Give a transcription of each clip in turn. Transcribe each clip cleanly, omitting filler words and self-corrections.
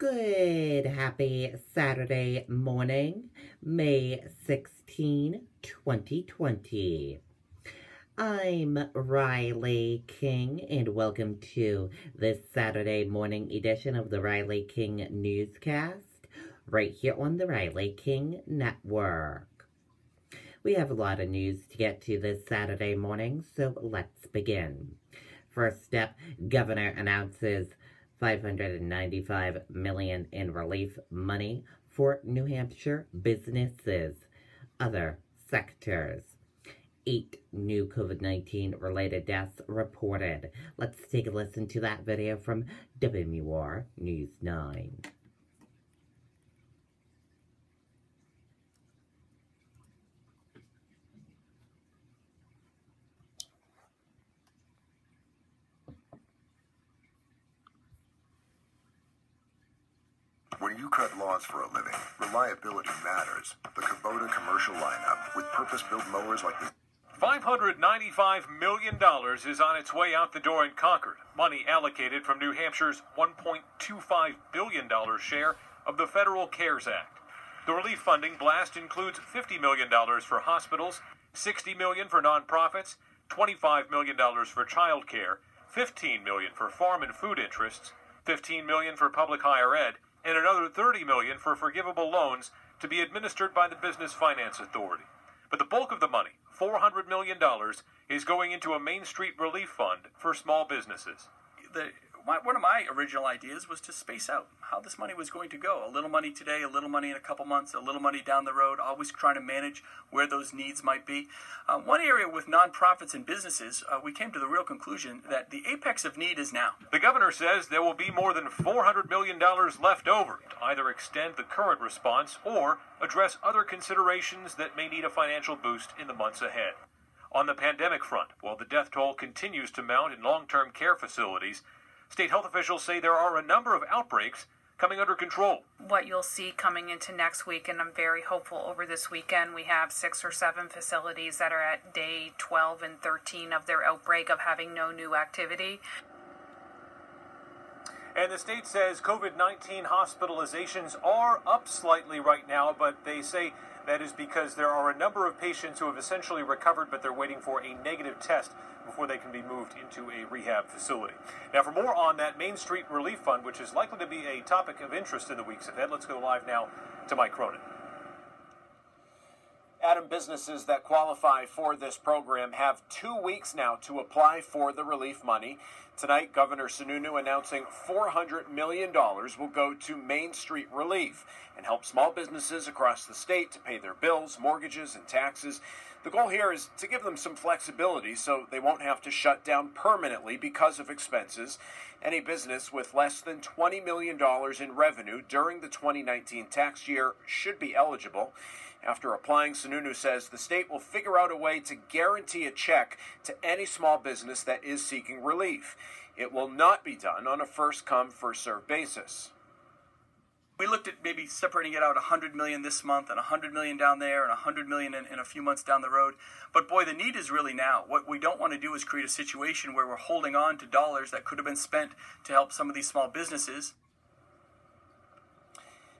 Good, happy Saturday morning, May 16, 2020. I'm Riley King, and welcome to this Saturday morning edition of the Riley King Newscast, right here on the Riley King Network. We have a lot of news to get to this Saturday morning, so let's begin. First up, Governor announces $595 million in relief money for New Hampshire businesses. Other sectors. 8 new COVID-19 related deaths reported. Let's take a listen to that video from WMUR News 9. When you cut lawns for a living, reliability matters. The Kubota commercial lineup with purpose-built mowers like this. $595 million is on its way out the door in Concord. Money allocated from New Hampshire's $1.25 billion share of the Federal CARES Act. The relief funding blast includes $50 million for hospitals, $60 million for nonprofits, $25 million for child care, $15 million for farm and food interests, $15 million for public higher ed, and another $30 million for forgivable loans to be administered by the Business Finance Authority. But the bulk of the money, $400 million, is going into a Main Street relief fund for small businesses. One of my original ideas was to space out how this money was going to go. A little money today, a little money in a couple months, a little money down the road, always trying to manage where those needs might be. One area with nonprofits and businesses, we came to the real conclusion that the apex of need is now. The governor says there will be more than $400 million left over to either extend the current response or address other considerations that may need a financial boost in the months ahead. On the pandemic front, while the death toll continues to mount in long-term care facilities, state health officials say there are a number of outbreaks coming under control. What you'll see coming into next week, and I'm very hopeful over this weekend, we have 6 or 7 facilities that are at day 12 and 13 of their outbreak of having no new activity. And the state says COVID-19 hospitalizations are up slightly right now, but they say that is because there are a number of patients who have essentially recovered, but they're waiting for a negative test before they can be moved into a rehab facility. Now, for more on that Main Street Relief Fund, which is likely to be a topic of interest in the weeks ahead, let's go live now to Mike Cronin. Adam, businesses that qualify for this program have 2 weeks now to apply for the relief money. Tonight, Governor Sununu announcing $400 million will go to Main Street Relief and help small businesses across the state to pay their bills, mortgages, and taxes. The goal here is to give them some flexibility so they won't have to shut down permanently because of expenses. Any business with less than $20 million in revenue during the 2019 tax year should be eligible. After applying, Sununu says the state will figure out a way to guarantee a check to any small business that is seeking relief. It will not be done on a first-come, first-served basis. We looked at maybe separating it out $100 million this month and $100 million down there and $100 million in a few months down the road. But boy, the need is really now. What we don't want to do is create a situation where we're holding on to dollars that could have been spent to help some of these small businesses.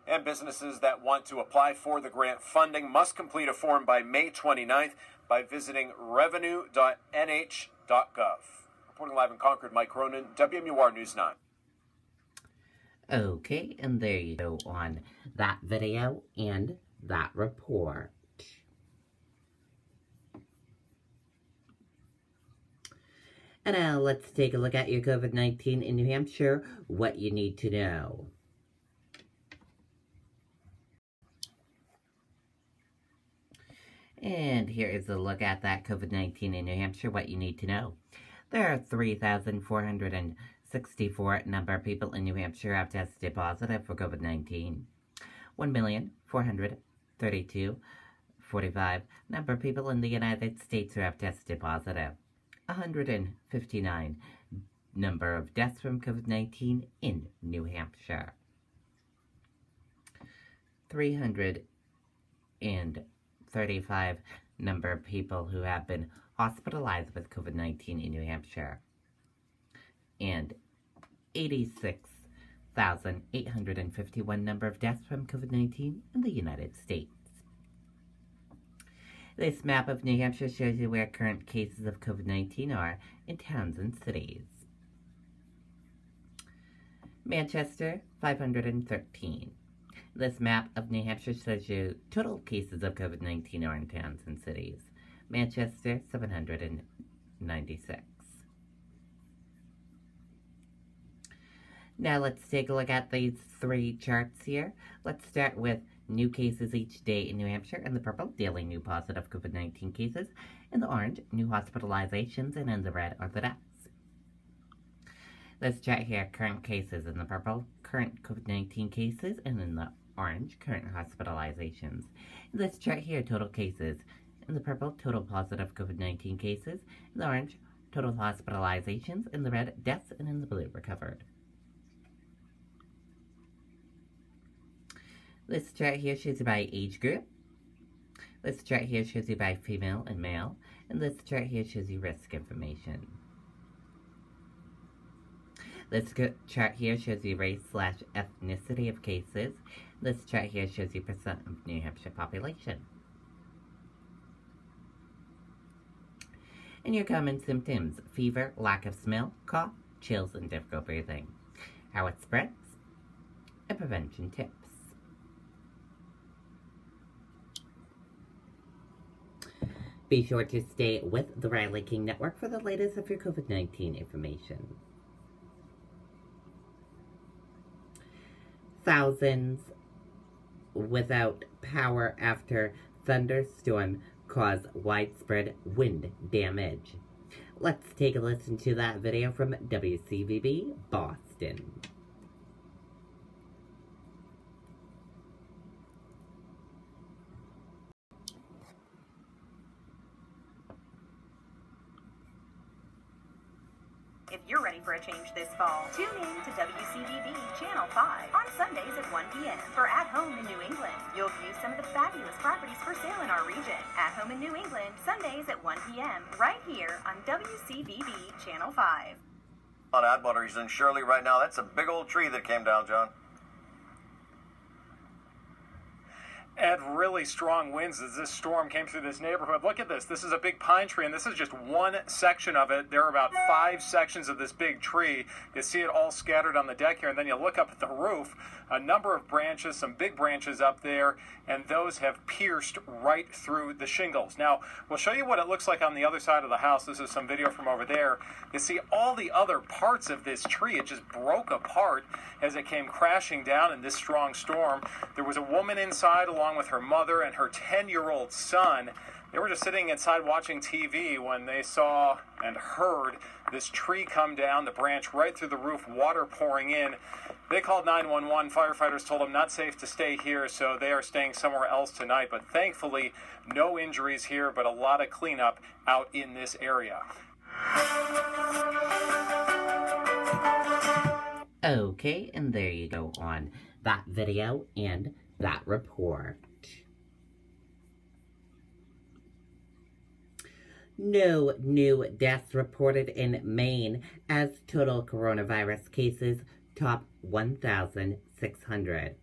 And businesses that want to apply for the grant funding must complete a form by May 29th by visiting revenue.nh.gov. Reporting live in Concord, Mike Cronin, WMUR News 9. Okay, and there you go on that video and that report. And now let's take a look at your COVID-19 in New Hampshire, what you need to know. And here is a look at that COVID-19 in New Hampshire, what you need to know. There are 3,464 number of people in New Hampshire have tested positive for COVID-19. 1,432,045 number of people in the United States who have tested positive. 159 number of deaths from COVID-19 in New Hampshire. 335 number of people who have been hospitalized with COVID-19 in New Hampshire. And 86 1,851 number of deaths from COVID-19 in the United States. This map of New Hampshire shows you where current cases of COVID-19 are in towns and cities. Manchester, 513. This map of New Hampshire shows you total cases of COVID-19 are in towns and cities. Manchester, 796. Now let's take a look at these three charts here. Let's start with new cases each day in New Hampshire. In the purple, daily new positive COVID-19 cases. In the orange, new hospitalizations, and in the red are the deaths. This chart here, current cases in the purple, current COVID-19 cases, and in the orange, current hospitalizations. In this chart here, total cases. In the purple, total positive COVID-19 cases. In the orange, total hospitalizations. In the red, deaths, and in the blue, recovered. This chart here shows you by age group. This chart here shows you by female and male. And this chart here shows you risk information. This chart here shows you race/ethnicity of cases. This chart here shows you percent of New Hampshire population. And your common symptoms: fever, lack of smell, cough, chills, and difficult breathing. How it spreads, and prevention tips. Be sure to stay with the Riley King Network for the latest of your COVID-19 information. Thousands without power after thunderstorm cause widespread wind damage. Let's take a listen to that video from WCVB Boston. If you're ready for a change this fall, tune in to WCVB Channel 5 on Sundays at 1 p.m. for At Home in New England. You'll view some of the fabulous properties for sale in our region. At Home in New England, Sundays at 1 p.m. right here on WCVB Channel 5. On Atwater's in Shirley right now. That's a big old tree that came down, John. Had really strong winds as this storm came through this neighborhood. Look at this. This is a big pine tree, and this is just one section of it. There are about 5 sections of this big tree. You see it all scattered on the deck here, and then you look up at the roof. A number of branches, some big branches up there, and those have pierced right through the shingles. Now, we'll show you what it looks like on the other side of the house. This is some video from over there. You see all the other parts of this tree. It just broke apart as it came crashing down in this strong storm. There was a woman inside along with her mother and her 10-year-old son. They were just sitting inside watching TV when they saw and heard this tree come down, the branch right through the roof, water pouring in. They called 911. Firefighters told them not safe to stay here, so they are staying somewhere else tonight. But thankfully, no injuries here, but a lot of cleanup out in this area. Okay, and there you go on that video and that report. No new deaths reported in Maine as total coronavirus cases top 1,600.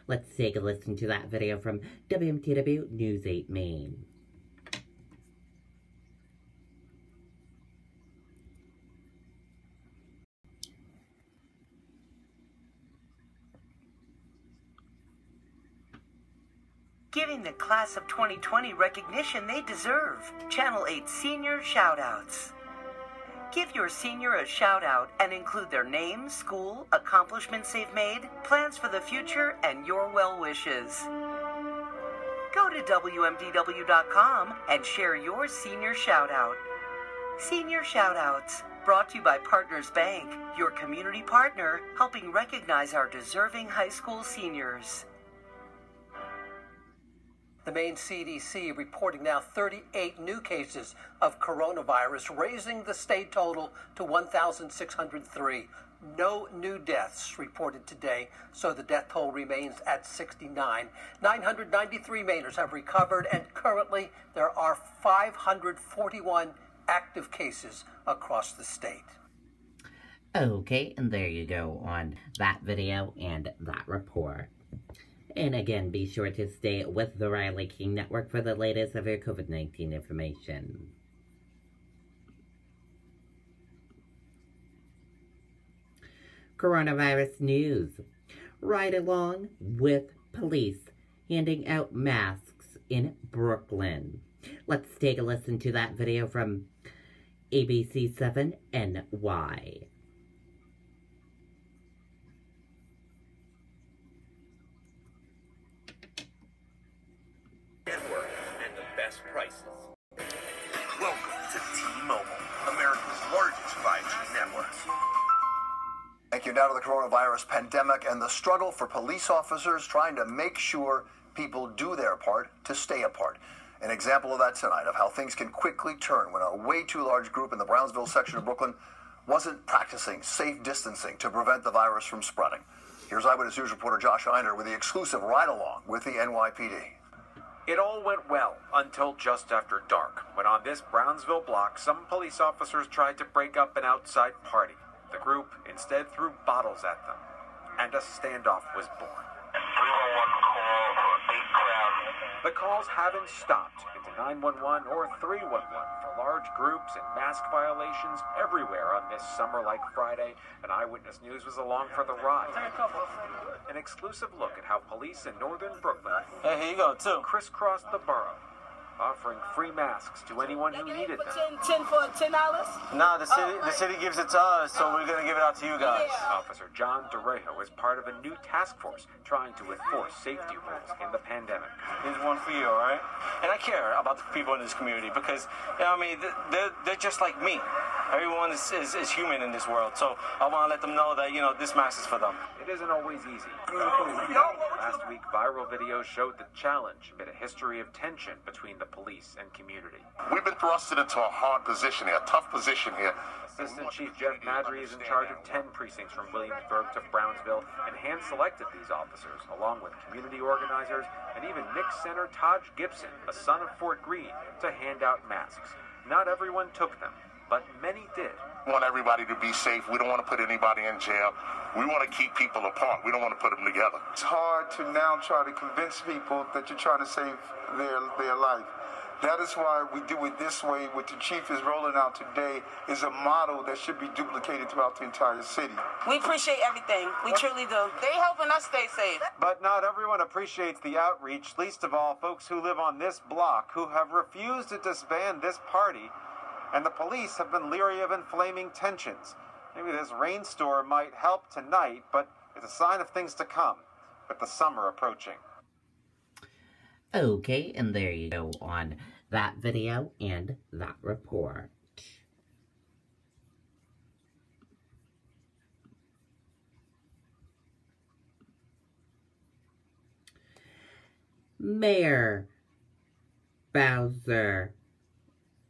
Let's take a listen to that video from WMTW News 8 Maine. Giving the class of 2020 recognition they deserve. Channel 8 Senior Shoutouts. Give your senior a shout-out and include their name, school, accomplishments they've made, plans for the future, and your well wishes. Go to WMDW.com and share your senior shout-out. Senior Shoutouts, brought to you by Partners Bank, your community partner, helping recognize our deserving high school seniors. The Maine CDC reporting now 38 new cases of coronavirus, raising the state total to 1,603. No new deaths reported today, so the death toll remains at 69. 993 Mainers have recovered, and currently there are 541 active cases across the state. Okay, and there you go on that video and that report. And again, be sure to stay with the Riley King Network for the latest of your COVID-19 information. Coronavirus news. Right along with police handing out masks in Brooklyn. Let's take a listen to that video from ABC7 NY. Network and the best prices. Welcome to T-Mobile, America's largest 5G network. Thank you. Now to the coronavirus pandemic and the struggle for police officers trying to make sure people do their part to stay apart. An example of that tonight, of how things can quickly turn when a way too large group in the Brownsville section of Brooklyn wasn't practicing safe distancing to prevent the virus from spreading. Here's Eyewitness News reporter Josh Einer with the exclusive ride-along with the NYPD. It all went well until just after dark, when on this Brownsville block, some police officers tried to break up an outside party. The group instead threw bottles at them, and a standoff was born. 311 call for a big crowd. The calls haven't stopped into 911 or 311 for large groups and mask violations everywhere on this summer-like Friday, and Eyewitness News was along for the ride. An exclusive look at how police in northern Brooklyn here you go, too. crisscrossed the borough, offering free masks to anyone who needed them. $10? No, the city gives it to us, so we're gonna give it out to you guys. Officer John DeRejo is part of a new task force trying to enforce safety rules in the pandemic. Here's one for you, all right? And I care about the people in this community because, you know what I mean, they're just like me. Everyone is human in this world, so I want to let them know that, you know, this mask is for them. It isn't always easy. Last week, viral videos showed the challenge amid a history of tension between the police and community. We've been thrusted into a hard position here, a tough position here. Assistant Chief Jeff Madry is in charge of 10 precincts from Williamsburg to Brownsville and hand-selected these officers, along with community organizers and even Nick Senator Taj Gibson, a son of Fort Greene, to hand out masks. Not everyone took them, but many did. We want everybody to be safe. We don't want to put anybody in jail. We want to keep people apart. We don't want to put them together. It's hard to now try to convince people that you're trying to save their life. That is why we do it this way. What the chief is rolling out today is a model that should be duplicated throughout the entire city. We appreciate everything. We truly do. They helping us stay safe. But not everyone appreciates the outreach, least of all folks who live on this block who have refused to disband this party, and the police have been leery of inflaming tensions. Maybe this rainstorm might help tonight, but it's a sign of things to come, with the summer approaching. Okay, and there you go on that video and that report. Mayor Bowser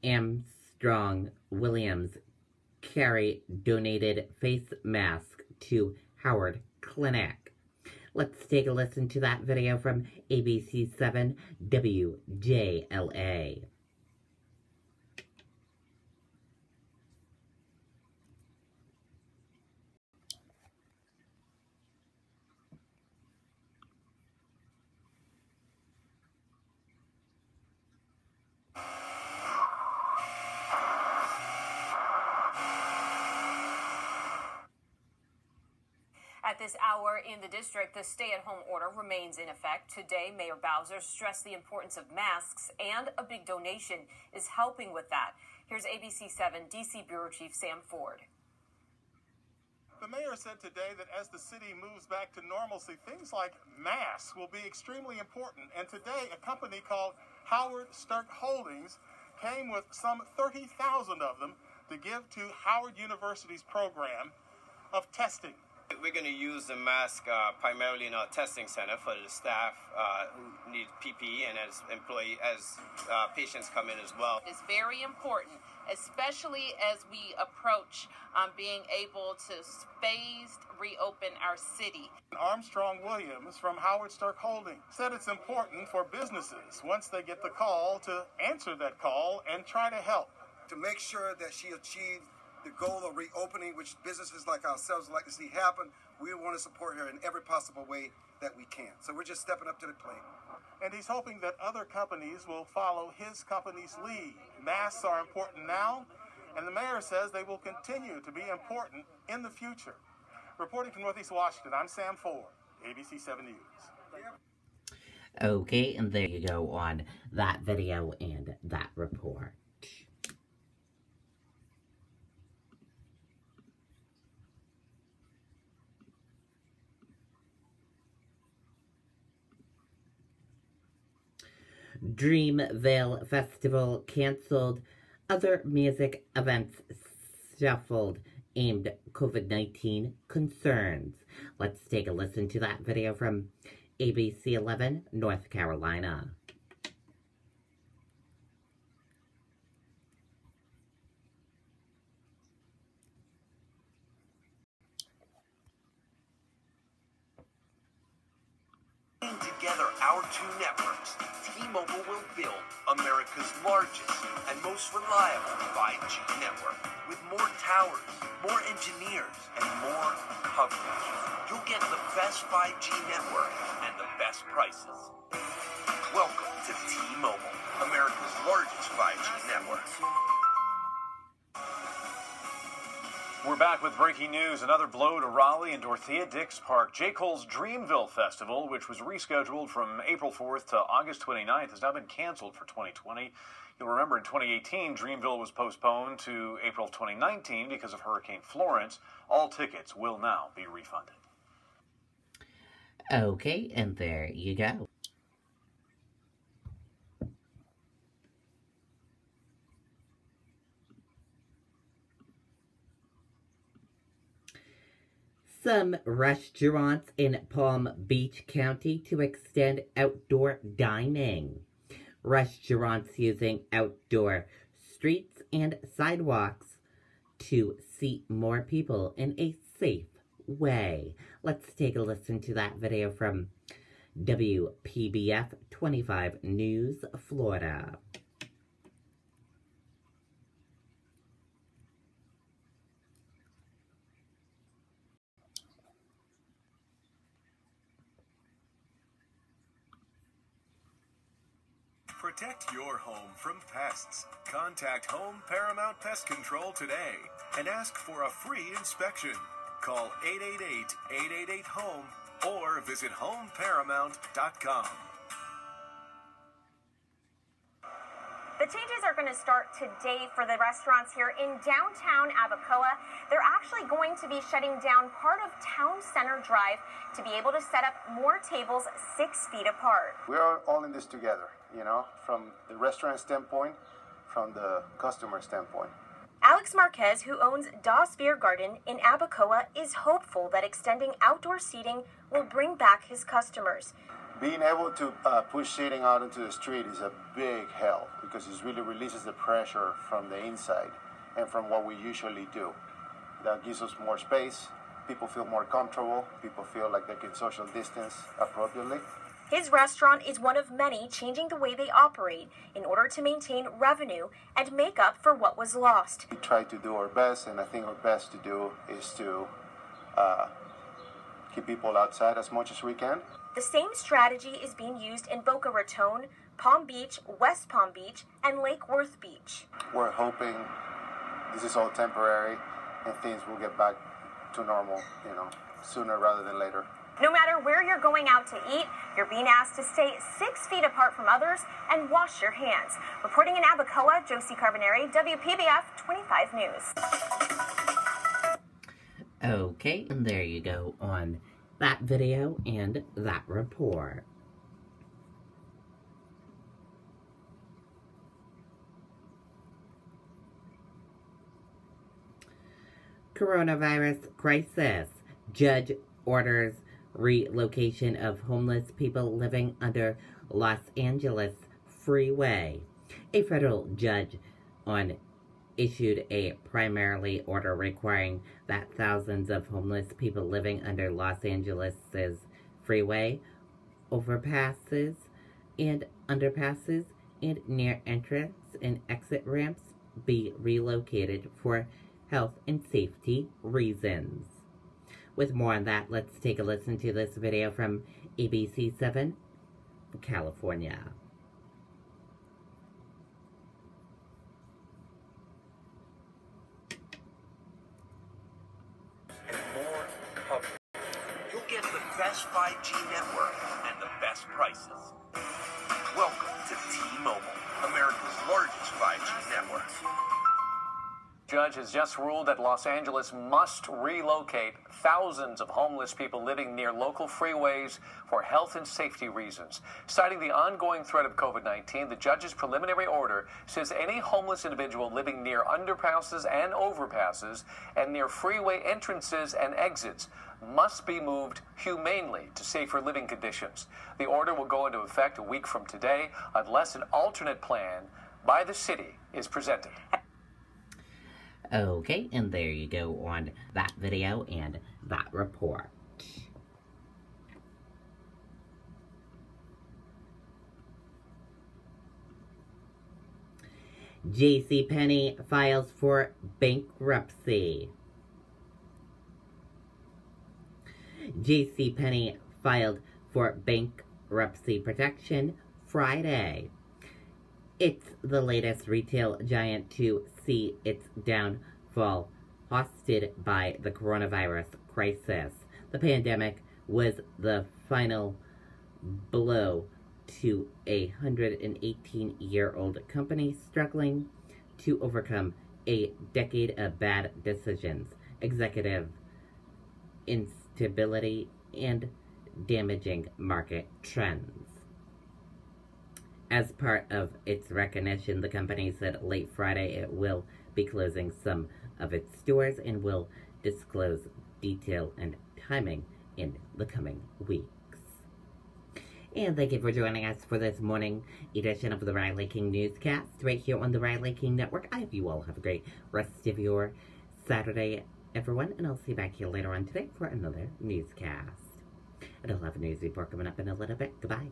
Armstrong Williams Carey donated face mask to Howard Clinic. Let's take a listen to that video from ABC7 WJLA. At this hour in the district, the stay-at-home order remains in effect. Today, Mayor Bowser stressed the importance of masks, and a big donation is helping with that. Here's ABC7 DC Bureau Chief Sam Ford. The mayor said today that as the city moves back to normalcy, things like masks will be extremely important. And today, a company called Howard Stark Holdings came with some 30,000 of them to give to Howard University's program of testing. We're going to use the mask primarily in our testing center for the staff who need PPE and as patients come in as well. It's very important, especially as we approach being able to phased reopen our city. Armstrong Williams from Howard Stark Holdings said it's important for businesses, once they get the call, to answer that call and try to help. To make sure that she achieved the goal of reopening, which businesses like ourselves like to see happen. We want to support her in every possible way that we can. So we're just stepping up to the plate. And he's hoping that other companies will follow his company's lead. Masks are important now, and the mayor says they will continue to be important in the future. Reporting from Northeast Washington, I'm Sam Ford, ABC 7 News. Okay, and there you go on that video and that report. Dreamville Festival canceled. Other music events shuffled aimed COVID-19 concerns. Let's take a listen to that video from ABC 11, North Carolina. Together our two networks, T-Mobile will build America's largest and most reliable 5G network. With more towers, more engineers, and more coverage, you'll get the best 5G network and the best prices. Welcome to T-Mobile, America's largest 5G network. We're back with breaking news. Another blow to Raleigh and Dorothea Dix Park. J. Cole's Dreamville Festival, which was rescheduled from April 4th to August 29th, has now been canceled for 2020. You'll remember in 2018, Dreamville was postponed to April 2019 because of Hurricane Florence. All tickets will now be refunded. Okay, and there you go. Some restaurants in Palm Beach County to extend outdoor dining. Restaurants using outdoor streets and sidewalks to seat more people in a safe way. Let's take a listen to that video from WPBF 25 News, Florida. Protect your home from pests. Contact Home Paramount Pest Control today and ask for a free inspection. Call 888-888-HOME or visit homeparamount.com. The changes are going to start today for the restaurants here in downtown Abacoa. They're actually going to be shutting down part of Town Center Drive to be able to set up more tables 6 feet apart. We're all in this together, you know, from the restaurant standpoint, from the customer standpoint. Alex Marquez, who owns Dawes Beer Garden in Abacoa, is hopeful that extending outdoor seating will bring back his customers. Being able to push seating out into the street is a big help because it really releases the pressure from the inside and from what we usually do. That gives us more space, people feel more comfortable, people feel like they can social distance appropriately. His restaurant is one of many changing the way they operate in order to maintain revenue and make up for what was lost. We try to do our best, and I think our best to do is to keep people outside as much as we can. The same strategy is being used in Boca Raton, Palm Beach, West Palm Beach, and Lake Worth Beach. We're hoping this is all temporary and things will get back to normal, you know, sooner rather than later. No matter where you're going out to eat, you're being asked to stay 6 feet apart from others and wash your hands. Reporting in Abacoa, Josie Carbonari, WPBF 25 News. Okay, and there you go on that video and that report. Coronavirus crisis. Judge orders relocation of homeless people living under Los Angeles freeway. A federal judge issued a primarily order requiring that thousands of homeless people living under Los Angeles's freeway overpasses and underpasses and near entrance and exit ramps be relocated for health and safety reasons. With more on that, let's take a listen to this video from ABC7, California. More coverage. You'll get the best 5G network and the best prices. Welcome to T-Mobile, America's largest 5G network. Judge has just ruled that Los Angeles must relocate thousands of homeless people living near local freeways for health and safety reasons. Citing the ongoing threat of COVID-19, the judge's preliminary order says any homeless individual living near underpasses and overpasses and near freeway entrances and exits must be moved humanely to safer living conditions. The order will go into effect a week from today unless an alternate plan by the city is presented. Okay, and there you go on that video and that report. JCPenney files for bankruptcy. JCPenney filed for bankruptcy protection Friday. It's the latest retail giant to see its downfall hosted by the coronavirus crisis. The pandemic was the final blow to a 118-year-old company struggling to overcome a decade of bad decisions, executive instability, and damaging market trends. As part of its recognition, the company said late Friday it will be closing some of its stores and will disclose detail and timing in the coming weeks. And thank you for joining us for this morning edition of the Riley King Newscast right here on the Riley King Network. I hope you all have a great rest of your Saturday, everyone, and I'll see you back here later on today for another newscast. And I'll have a news report coming up in a little bit. Goodbye.